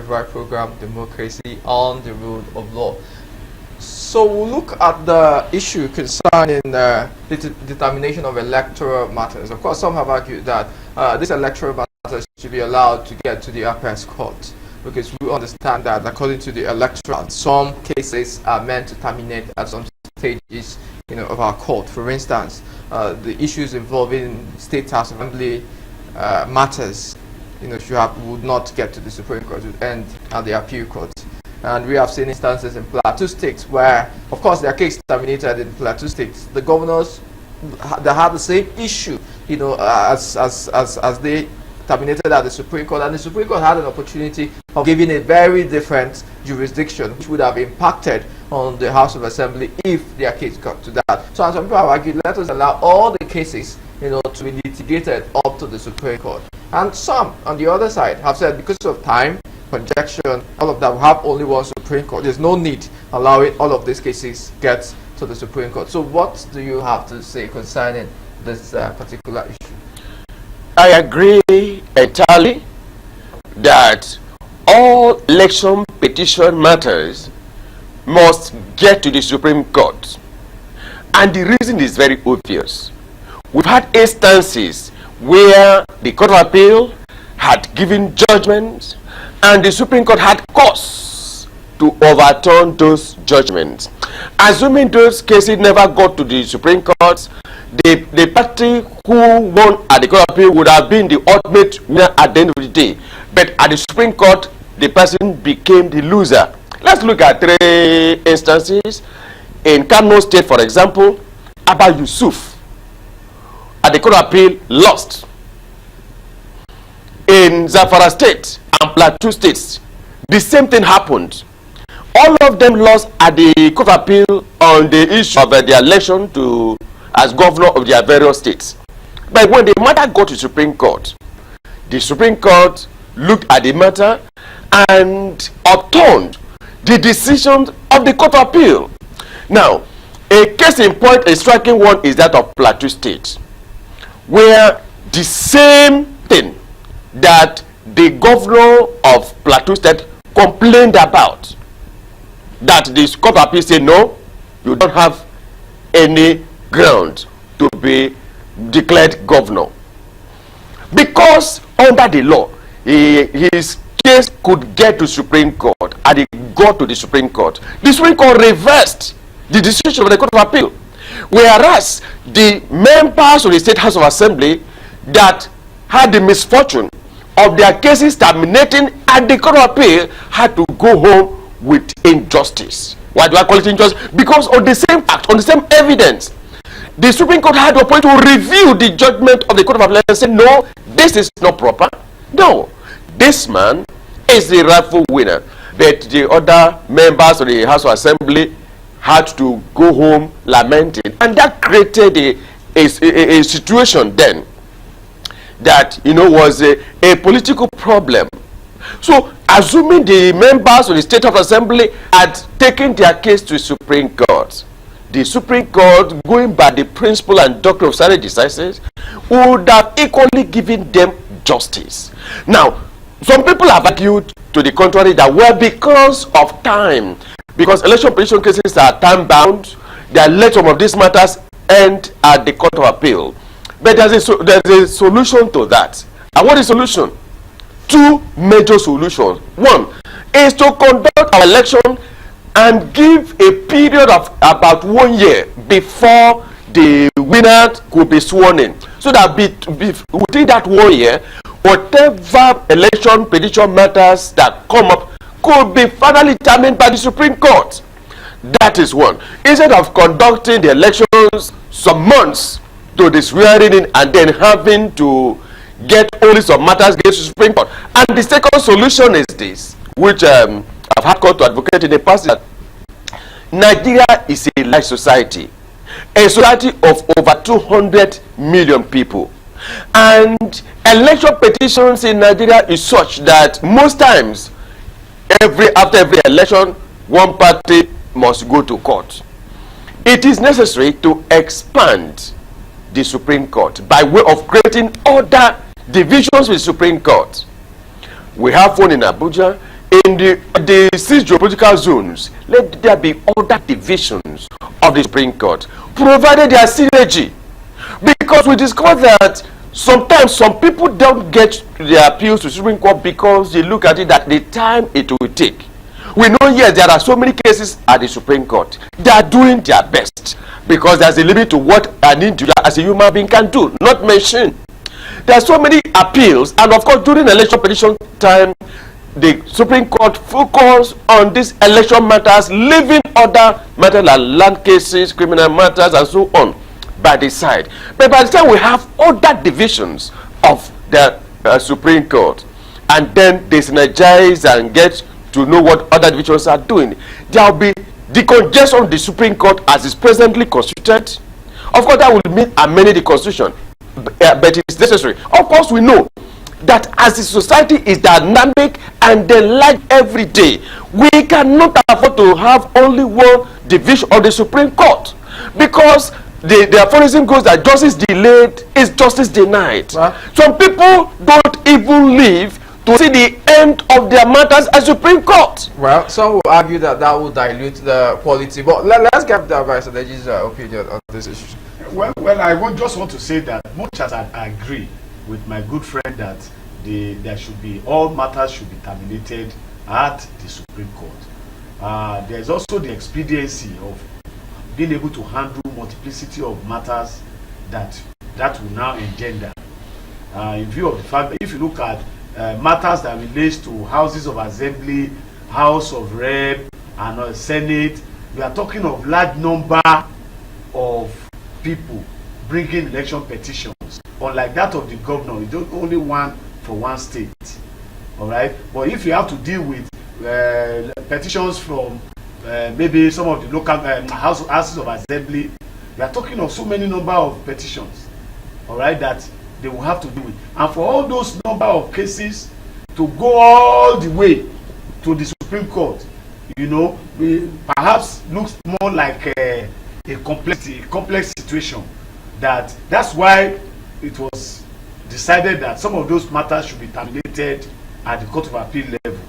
February program, Democracy on the Rule of Law. So we'll look at the issue concerning the determination of electoral matters. Of course, some have argued that this electoral matters should be allowed to get to the Apex Court, because we understand that according to the Electoral, some cases are meant to terminate at some stages, of our court. For instance, the issues involving State House Assembly matters, would not get to the Supreme Court, would end at the Appeal Court. And we have seen instances in Plateau State where, of course, their case terminated in Plateau State. The governors they have the same issue, as they terminated at the Supreme Court, and the Supreme Court had an opportunity of giving a very different jurisdiction, which would have impacted on the House of Assembly if their case got to that. So as some people have argued, let us allow all the cases, to be litigated up to the Supreme Court. And some, on the other side, have said because of time, conjunction, all of that, we have only one Supreme Court. There's no need allowing all of these cases get to the Supreme Court. So what do you have to say concerning this particular issue? I agree entirely that all election petition matters must get to the Supreme Court. And the reason is very obvious. We've had instances where the Court of Appeal had given judgments and the Supreme Court had cause to overturn those judgments. Assuming those cases never got to the Supreme Court, the party who won at the Court of Appeal would have been the ultimate winner at the end of the day. But at the Supreme Court, the person became the loser. Let's look at three instances. In Kano State, for example, Abba Yusuf at the Court of Appeal lost. In Zamfara State and Plateau States, the same thing happened. All of them lost at the Court of Appeal on the issue of their election as governor of their various states. But when the matter got to Supreme Court, the Supreme Court looked at the matter and overturned the decision of the Court of Appeal. Now, a case in point, a striking one, is that of Plateau State, where the same thing that the governor of Plateau State complained about, that the Court of Appeal said, no, you don't have any ground to be declared governor. Because under the law, his case could get to Supreme Court, and it got to the Supreme Court. The Supreme Court reversed the decision of the Court of Appeal, whereas the members of the State House of Assembly that had the misfortune of their cases terminating at the Court of Appeal had to go home with injustice. Why do I call it injustice? Because on the same fact, on the same evidence, the Supreme Court had the opportunity to review the judgment of the Court of Appeal and say, no, this is not proper. No, this man is the rightful winner. But the other members of the House of Assembly had to go home lamenting. And that created a situation then that, was a political problem. So, assuming the members of the State of Assembly had taken their case to the Supreme Court, the Supreme Court, going by the principle and doctrine of stare decisis, would have equally given them justice. Now, some people have argued to the contrary that, well, because of time, because election petition cases are time-bound, they are let some of these matters end at the Court of Appeal. But there's a solution to that. And what is the solution? Two major solutions. One is to conduct our election and give a period of about 1 year before the winner could be sworn in, so that within that 1 year, whatever election petition matters that come up could be finally determined by the Supreme Court. That is one. Instead of conducting the elections some months to the swearing in and then having to get only some matters against the Supreme Court. And the second solution is this, which I've had court to advocate in the past, that Nigeria is a large society, a society of over 200 million people. And election petitions in Nigeria is such that most times, after every election, one party must go to court. It is necessary to expand the Supreme Court by way of creating other divisions with the Supreme Court. We have one in Abuja, in the 6 geopolitical zones, let there be other divisions of the Supreme Court, provided there are synergy. Because we discover that sometimes some people don't get their appeals to Supreme Court because they look at it that the time it will take. We know, yes, there are so many cases at the Supreme Court. They are doing their best because there's a limit to what an individual as a human being can do, not machine. There are so many appeals, and of course during election petition time, the Supreme Court focus on these election matters, leaving other matters like land cases, criminal matters, and so on by the side. But by the time we have other divisions of the Supreme Court, and then they synergize and get to know what other divisions are doing, there will be decongestion of the Supreme Court as is presently constituted. Of course, that will mean amending the Constitution, but it's necessary. Of course, we know that as the society is dynamic and they like every day, we cannot afford to have only one division of the Supreme Court, because the aphorism goes that justice delayed is justice denied. Well, some people don't even live to see the end of their matters at Supreme Court. Well, some will argue that that will dilute the quality, but let's get the Vice President's opinion on this issue. Well, I would just want to say that much as I agree with my good friend that there should be, all matters should be terminated at the Supreme Court. There's also the expediency of being able to handle multiplicity of matters that will now engender. In view of the fact that if you look at matters that relates to houses of assembly, house of rep, and senate, we are talking of large number of people bringing election petitions, unlike that of the governor. It's only one for one state, all right? But if you have to deal with petitions from maybe some of the local houses of assembly, we are talking of so many number of petitions, all right, that they will have to deal with. And for all those number of cases to go all the way to the Supreme Court, you know, perhaps looks more like a complex situation. That's why it was decided that some of those matters should be terminated at the Court of Appeal level,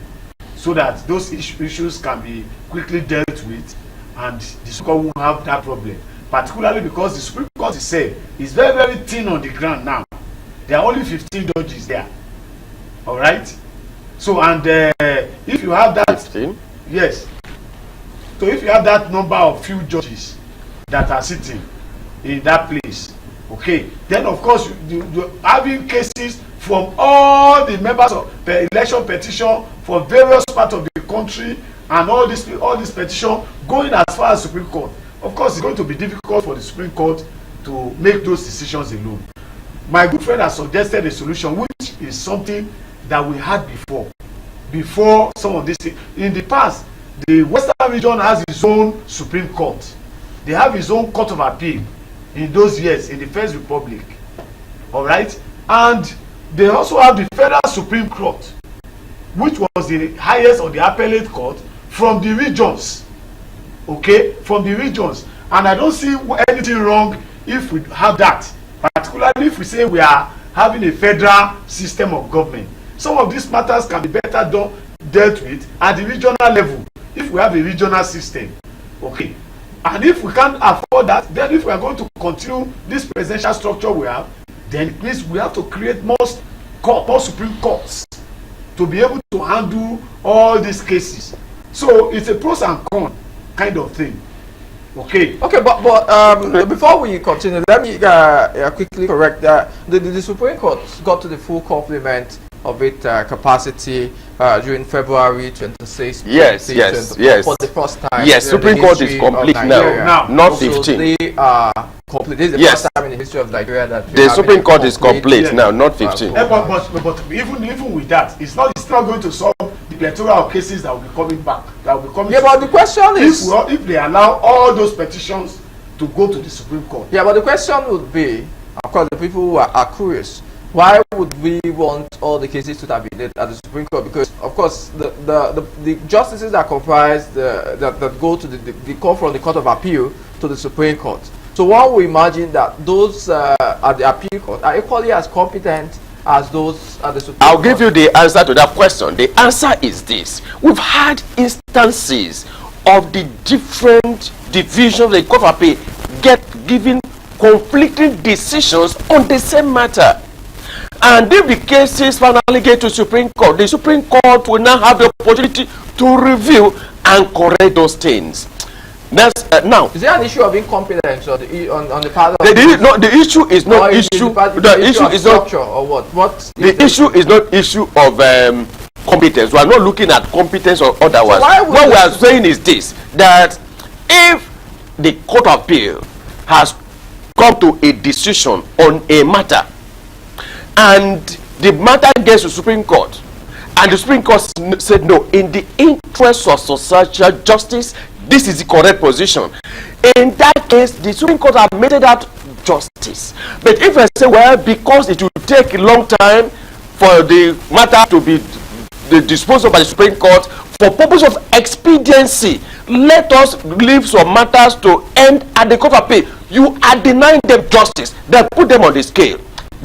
so that those issues can be quickly dealt with and the Supreme Court won't have that problem. Particularly because the Supreme Court itself is very, very thin on the ground now. There are only 15 judges there. All right? So, and if you have that... 15? Yes. So if you have that number of few judges that are sitting in that place, okay, then of course you're having cases from all the members of the election petition from various parts of the country, and all this petition going as far as Supreme Court. Of course, it's going to be difficult for the Supreme Court to make those decisions alone. My good friend has suggested a solution, which is something that we had before some of these things. In the past, the Western region has its own Supreme Court. They have its own Court of Appeal in those years, in the First Republic. All right? And they also have the Federal Supreme Court, which was the highest or the appellate court from the regions. Okay? From the regions. And I don't see anything wrong if we have that. Particularly if we say we are having a federal system of government. Some of these matters can be better dealt with at the regional level if we have a regional system. Okay. And if we can't afford that, then if we are going to continue this presidential structure we have, then it means we have to create more Supreme Courts to be able to handle all these cases. So it's a pros and cons kind of thing. Okay, but before we continue, let me quickly correct that the Supreme Court got to the full complement of its capacity during February 26th. Yes. For the first time. Yes, Supreme Court is complete now, not 15. So they are complete. This is the first time in the history of Nigeria that the Supreme Court is complete now, not 15. But even with that, it's not going to solve the plethora of cases that will be coming back. But the question is, if they allow all those petitions to go to the Supreme Court. Yeah, but the question would be, of course, the people who are curious, why would we want all the cases to terminate at the Supreme Court? Because, of course, the justices that comprise that go to the come from the Court of Appeal to the Supreme Court. So one will imagine that those at the Appeal Court are equally as competent as those at the Supreme I'll Court? give you the answer to that question. The answer is this. We've had instances of the different divisions of the Court of Appeal giving conflicting decisions on the same matter. And if the cases finally get to Supreme Court, the Supreme Court will now have the opportunity to review and correct those things. That's now. Is there an issue of incompetence on the part of the issue is not issue. The issue is not or what? What the issue is not issue of competence. We are not looking at competence or otherwise. So what we are saying is this: that if the Court of Appeal has come to a decision on a matter, and the matter gets to Supreme Court, and the Supreme Court said no, in the interest of social justice, this is the correct position. In that case, the Supreme Court have made that justice. But if I say, well, because it will take a long time for the matter to be disposed of by the Supreme Court, for purpose of expediency, let us leave some matters to end at the Court of Appeal. You are denying them justice. Then put them on the scale.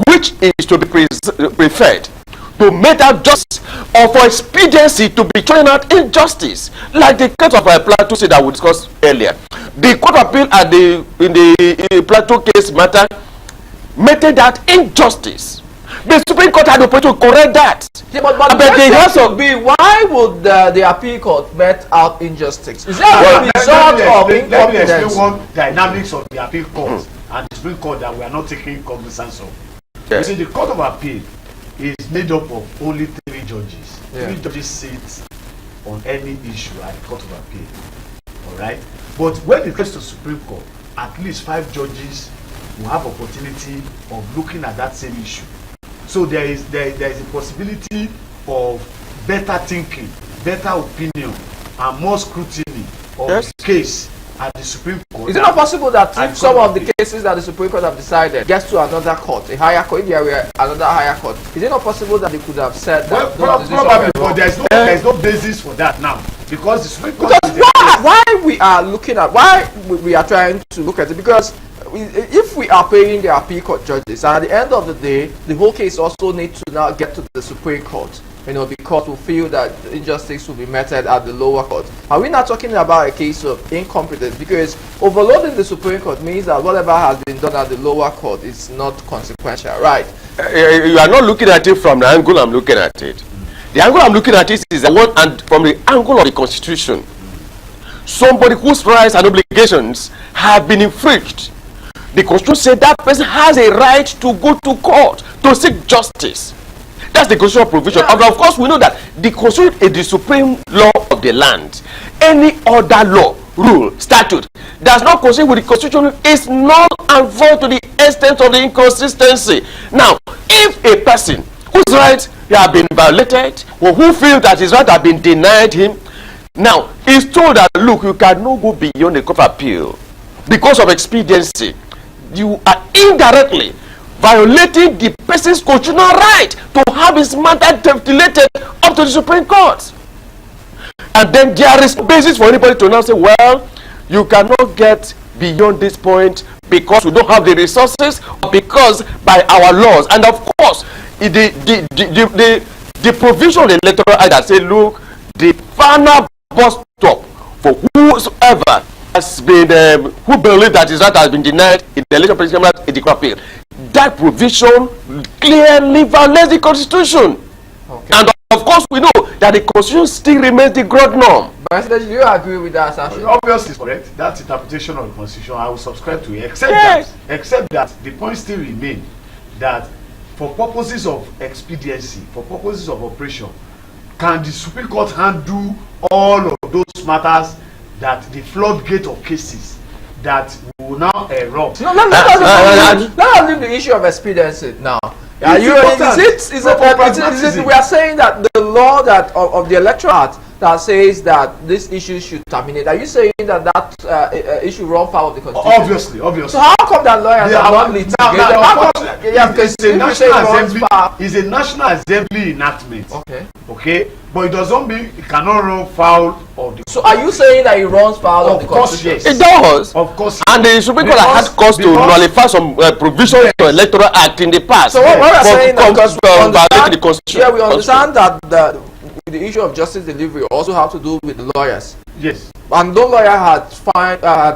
Which is to be preferred? To make that justice, or for expediency to be throwing out injustice, like the case of Plateau State that we discussed earlier. The Court of Appeal in the Plateau case matter made that injustice. The Supreme Court had the opportunity to correct that. Yeah, but the answer would be, why would the appeal court met out injustice? Is that a result of incompetence? Let me explain one dynamics of the appeal court and the Supreme Court that we are not taking cognizance of. Yes. You see, the Court of Appeal is made up of only 3 judges. Yeah. 3 judges sit on any issue at the Court of Appeal. Alright? But when it comes to Supreme Court, at least 5 judges will have opportunity of looking at that same issue. So there is a possibility of better thinking, better opinion, and more scrutiny of the case at the Supreme Court. Is it not possible that if some of the cases that the Supreme Court have decided gets to another court, a higher court, if there were another higher court, is it not possible that they could have said that? Well, probably, but there is no basis for that now, because the Supreme Court. Because why we are looking at, why we are trying to look at it, because if we are paying the appeal court judges, and at the end of the day, the whole case also needs to now get to the Supreme Court, because we feel that injustice will be meted at the lower court. Are we not talking about a case of incompetence? Because overloading the Supreme Court means that whatever has been done at the lower court is not consequential, right? You are not looking at it from the angle I'm looking at it. The angle I'm looking at it is from the angle of the Constitution. Somebody whose rights and obligations have been infringed, the Constitution said that person has a right to go to court to seek justice. That's the constitutional provision. Yeah. And of course, we know that the Constitution is the supreme law of the land. Any other law, rule, statute does not coincide with the Constitution is null and void to the extent of the inconsistency. Now, if a person whose rights have been violated, or who feels that his rights have been denied him, now is told that, look, you cannot go beyond the Court of Appeal because of expediency, you are indirectly violating the person's constitutional right to have his matter ventilated up to the Supreme Court. And then there is no basis for anybody to now say, well, you cannot get beyond this point because we don't have the resources, or because by our laws. And of course, the provision of the Electoral Act that say, look, the final bus stop for whosoever has been who believe that his right has been denied in the election presidential in the Court of Appeal, that provision clearly violates the Constitution. Okay. And of course, we know that the Constitution still remains the ground norm. But do you agree with that assertion? Obviously, it's correct. That's interpretation of the Constitution. I will subscribe to it, except that the point still remains that for purposes of expediency, for purposes of operation, can the Supreme Court handle all of those matters, that the floodgate of cases that will now erupt? No, let us leave the issue of expediency now. We are saying that the law that of the Electoral Act that says that this issue should terminate. Are you saying that issue run foul of the Constitution? Obviously, obviously. So how come that lawyers are not litigated? It's a National Assembly enactment. Okay. Okay, but it doesn't mean it cannot run foul of the. So are you saying that it runs foul of the Constitution? Yes. It does. Of course. And the Supreme Court has had cause to nullify some provisions of the Electoral Act in the past. So what we're saying is because the Constitution. Yeah, we understand that the issue of justice delivery also have to do with the lawyers. Yes. And no lawyer had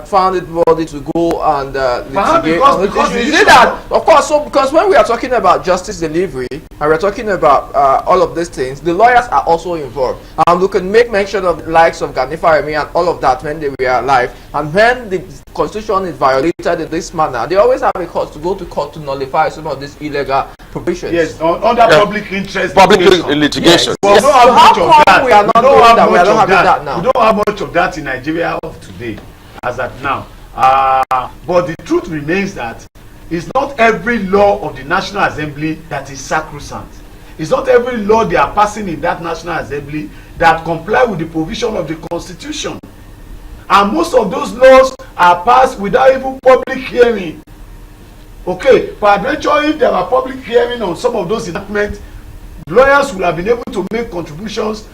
found it worthy to go and litigate on the issue. You see that, of course, so because when we are talking about justice delivery and we're talking about all of these things, the lawyers are also involved. And we can make mention of the likes of Ganifa Remi and all of that when they were alive. And when the Constitution is violated in this manner, they always have a cause to go to court to nullify some of these illegal provisions. Yes, under public interest litigation. Yes. Well, yes. So how come we are not doing that? We are not having that now. We don't have much of that in Nigeria of today, as at now. But the truth remains that it's not every law of the National Assembly that is sacrosanct. It's not every law they are passing in that National Assembly that comply with the provision of the Constitution. And most of those laws are passed without even public hearing. Okay, peradventure, if there are public hearing on some of those enactments, lawyers will have been able to make contributions.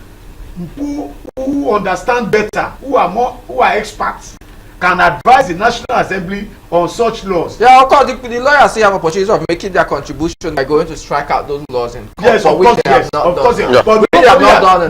Who understand better, who are experts, can advise the National Assembly on such laws. Yeah, of course, the lawyers still have opportunity of making their contribution by going to strike out those laws in court. Yes, of course, yes, of course. Yeah. But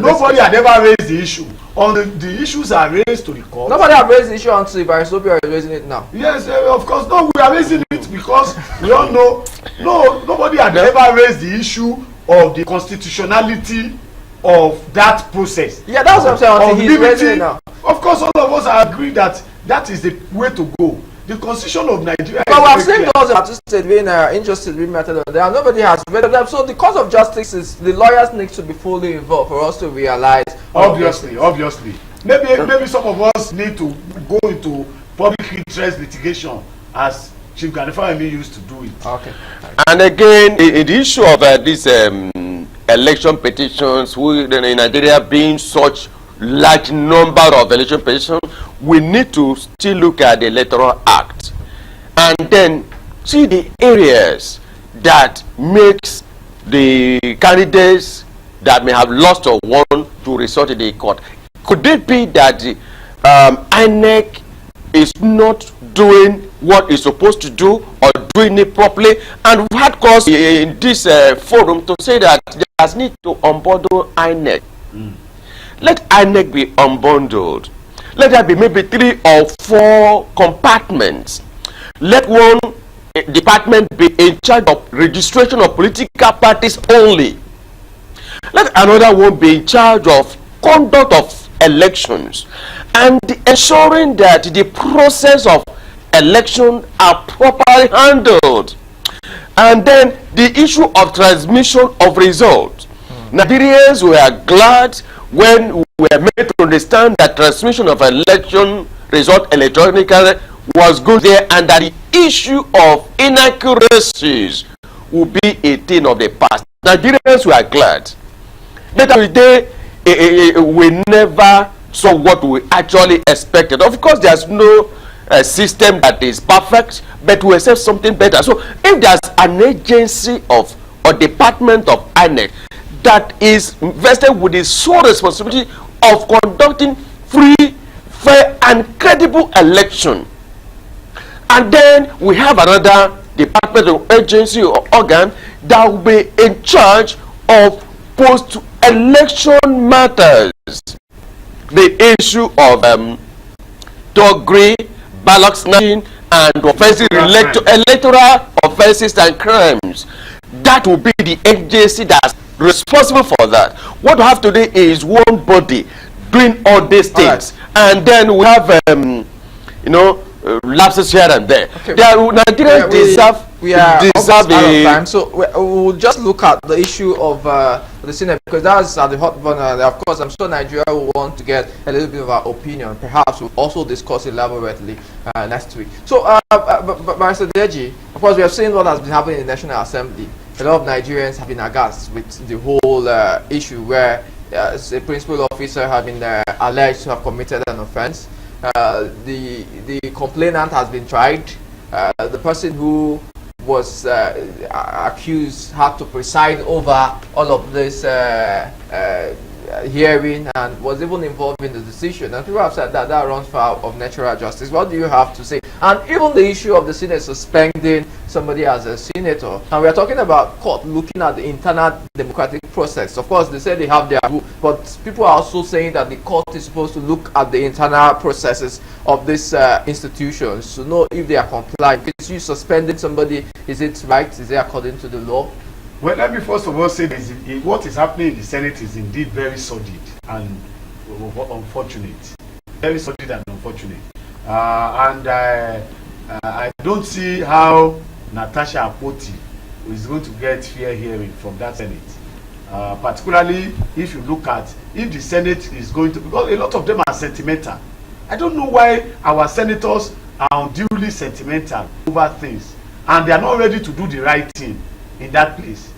nobody had ever raised the issue. On the issues are raised to the court. Nobody has raised the issue until Barrister is raising it now. Yes, of course. No, we are raising it because we all know. No, nobody had ever raised the issue of the constitutionality of that process. Yeah, that's what I'm saying. Until he's raising it now. Of course, all of us agree that that is the way to go. The Constitution of Nigeria. But we have seen those that state being injustice being meted on there, and nobody has read them. So the cause of justice is the lawyers need to be fully involved for us to realize. Obviously. Maybe some of us need to go into public interest litigation as Chief Ganifa Remi used to do it. Okay. And again, the issue of this election petitions, in Nigeria being such large number of election petitions, we need to still look at the Electoral Act and then see the areas that makes the candidates that may have lost or won to resort to the court. Could it be that the INEC is not doing what it's supposed to do or doing it properly? And we've had cause in this forum to say that there's need to unbundle INEC. Let INEC be unbundled. Let there be maybe 3 or 4 compartments. Let one department be in charge of registration of political parties only. Let another one be in charge of conduct of elections and ensuring that the process of election are properly handled. And then the issue of transmission of results. Nigerians were glad when we were made to understand that transmission of election result electronically was good there, and that the issue of inaccuracies will be a thing of the past. Nigerians were glad. Later today, we never saw what we actually expected. Of course, there's no system that is perfect, but we accept something better. So if there's an agency of or department of INEC that is vested with the sole responsibility of conducting free, fair, and credible election, and then we have another department or agency or organ that will be in charge of post-election matters. The issue of thuggery, ballot snatching, and offenses related to electoral offenses and crimes. That will be the agency that's responsible for that. What we have today is one body doing all these things, and then we have lapses here and there. Okay. Nigerians deserve time, so we'll just look at the issue of the Senate, because that's at the hot burner. Of course, I'm sure Nigeria will want to get a little bit of our opinion. Perhaps we'll also discuss elaborately next week. So, Mr. Deji, of course, we have seen what has been happening in the National Assembly. A lot of Nigerians have been aghast with the whole issue where a principal officer has been alleged to have committed an offense. The complainant has been tried. The person who was accused had to preside over all of this hearing and was even involved in the decision. And people have said that that runs foul of natural justice. What do you have to say? And even the issue of the Senate suspending somebody as a senator. And we are talking about court looking at the internal democratic process. Of course, they say they have their rule, but people are also saying that the court is supposed to look at the internal processes of these institutions to know if they are compliant. Because you suspending somebody, is it right? Is it according to the law? Well, let me first of all say this, what is happening in the Senate is indeed very sordid and unfortunate. Very sordid and unfortunate. I don't see how Natasha Apoti is going to get fair hearing from that Senate. Particularly if you look at if the Senate is going to, because a lot of them are sentimental. I don't know why our senators are unduly sentimental over things and they are not ready to do the right thing in that place.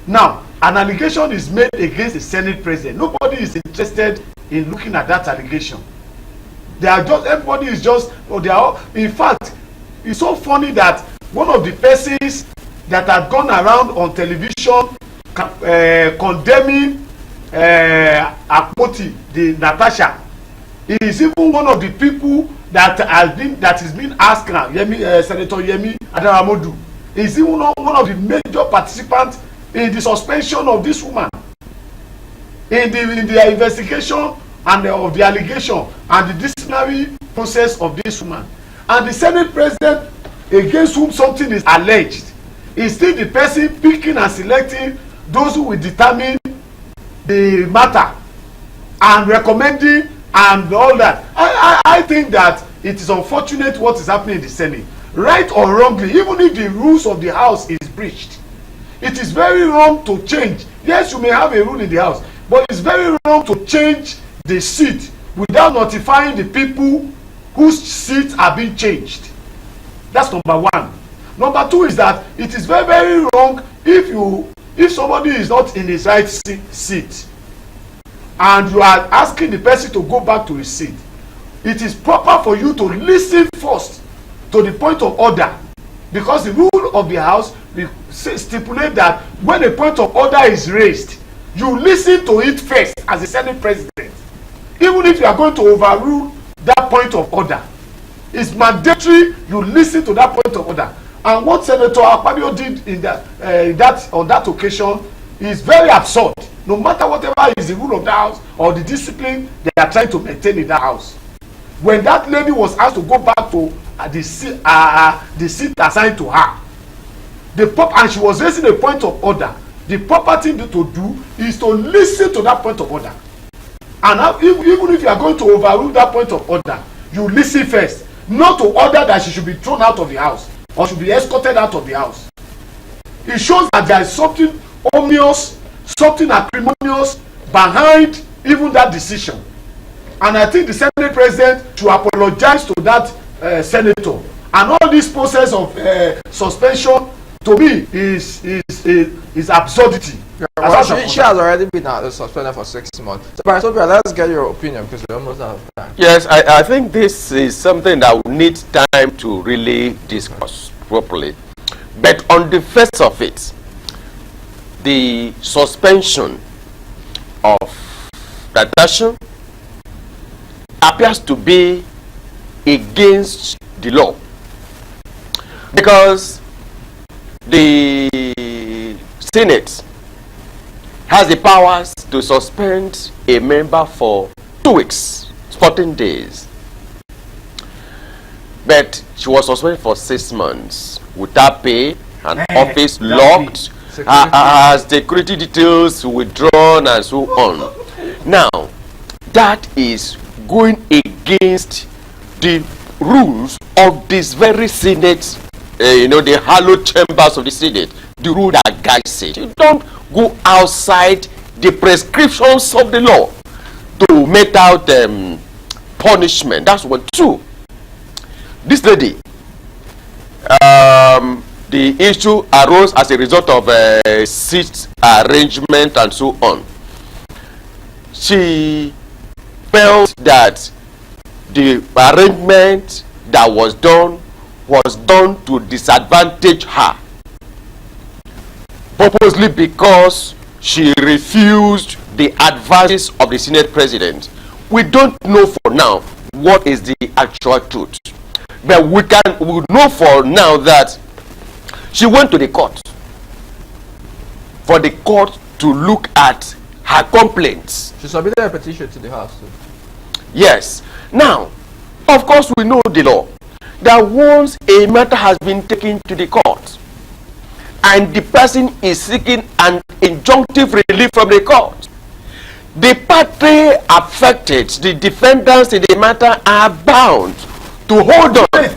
Now, an allegation is made against the Senate president. Nobody is interested in looking at that allegation. They are just, everybody is just, or they are, in fact, it's so funny that one of the persons that had gone around on television condemning Akpoti, the Natasha, is even one of the people that is being asked now, Senator Yemi Adaramodu, is even one of the major participants in the suspension of this woman, in the investigation and of the allegation and the disciplinary process of this woman. And the Senate president against whom something is alleged is still the person picking and selecting those who will determine the matter and recommending and all that. I think that it is unfortunate what is happening in the Senate. Right or wrongly, even if the rules of the House is breached, it is very wrong to change. Yes, you may have a rule in the House, but it's very wrong to change the seat without notifying the people whose seats are being changed. That's number one. Number two is that it is very, very wrong if somebody is not in his right seat and you are asking the person to go back to his seat. It is proper for you to listen first to the point of order, because the rule of the House stipulate that when a point of order is raised, you listen to it first as a Senate president. Even if you are going to overrule that point of order, it's mandatory you listen to that point of order. And what Senator Akpabio did on that occasion is very absurd. No matter whatever is the rule of the House or the discipline they are trying to maintain in that House. When that lady was asked to go back to the seat assigned to her, and she was raising a point of order, the proper thing to do is to listen to that point of order. And even if you are going to overrule that point of order, you listen first, not to order that she should be thrown out of the House or should be escorted out of the House. It shows that there is something ominous, something acrimonious behind even that decision. And I think the Senate president should apologize to that senator. And all this process of suspension, to me, is absurdity. Yeah, well, she has already been suspended for 6 months. So, Barrister, let's get your opinion because we're almost out of time. Yes, I think this is something that we need time to really discuss properly. But on the face of it, the suspension of Natasha appears to be against the law, because the Senate has the powers to suspend a member for 2 weeks, 14 days. But she was suspended for 6 months without pay, and office locked, her security details withdrawn, and so on. Now, that is going against the rules of this very Senate, the hallowed chambers of the Senate, the rule that guides it. You don't go outside the prescriptions of the law to mete out punishment. That's one. Two, this lady, the issue arose as a result of seat arrangement and so on. she felt that the arrangement that was done to disadvantage her, purposely because she refused the advice of the Senate President. We don't know for now what is the actual truth, but we know for now that she went to the court for the court to look at her complaints. She submitted a petition to the House too. Yes. Now, of course, we know the law that once a matter has been taken to the court and the person is seeking an injunctive relief from the court, the party affected, the defendants in the matter, are bound to hold on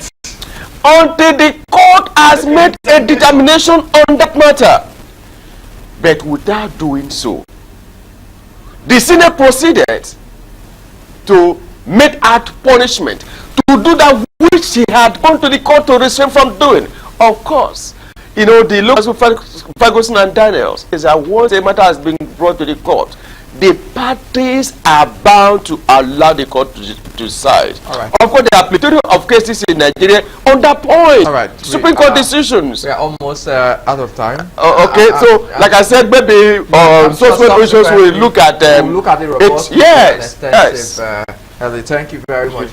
until the court has made a determination on that matter. But without doing so, the Senate proceeded to mete out punishment to do that which she had gone to the court to refrain from doing. Of course, you know, the law of Ferguson and Daniels is that once a matter has been brought to the court, the parties are bound to allow the court to decide. Right. Of course, there are plethora of cases in Nigeria on that point. Right. Supreme Court decisions. We are almost out of time. Okay, so like I said, maybe social issues will look at we'll look at the report. Yes. Thank you very much.